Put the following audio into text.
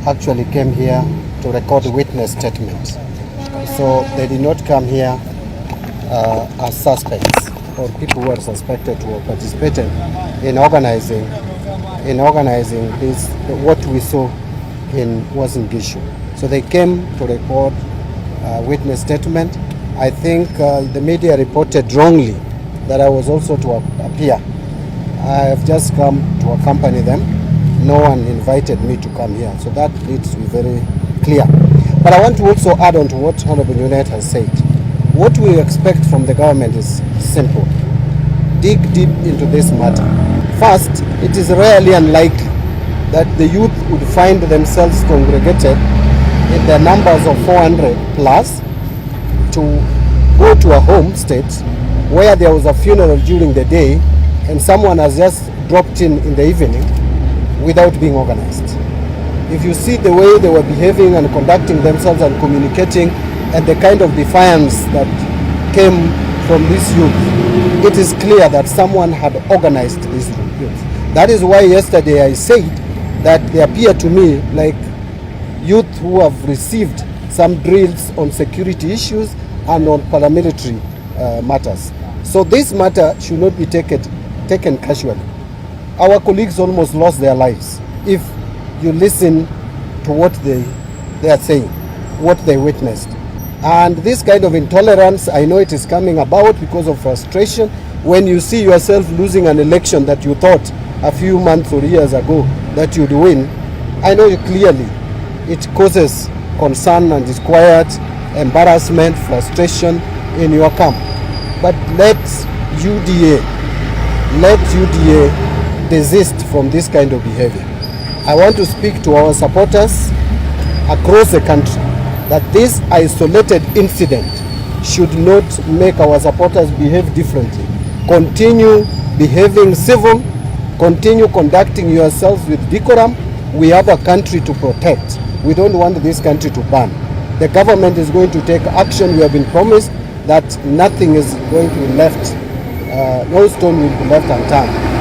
actually came here to record witness statements. So they did not come here as suspects or people who are suspected to have participated in organizing this, what we saw in Wasingishu. So they came to record witness statement. I think the media reported wrongly that I was also to appear. I have just come to accompany them. No one invited me to come here, so that needs to be very clear. But I want to also add on to what Honorable Unit has said. What we expect from the government is simple. Dig deep into this matter. First, it is rarely unlikely that the youth would find themselves congregated in the numbers of 400 plus to go to a home state where there was a funeral during the day and someone has just dropped in the evening without being organized. If you see the way they were behaving and conducting themselves and communicating and the kind of defiance that came from this youth, it is clear that someone had organized this youth. That is why yesterday I said that they appear to me like youth who have received some drills on security issues and on paramilitary matters. So this matter should not be taken casually. Our colleagues almost lost their lives. If you listen to what they are saying, what they witnessed. And this kind of intolerance, I know it is coming about because of frustration. When you see yourself losing an election that you thought a few months or years ago that you'd win, I know you clearly it causes concern and disquiet, embarrassment, frustration in your camp. But let UDA desist from this kind of behavior. I want to speak to our supporters across the country that this isolated incident should not make our supporters behave differently. Continue behaving civil, continue conducting yourselves with decorum. We have a country to protect. We don't want this country to burn. The government is going to take action. We have been promised that nothing is going to be left, no stone will be left unturned.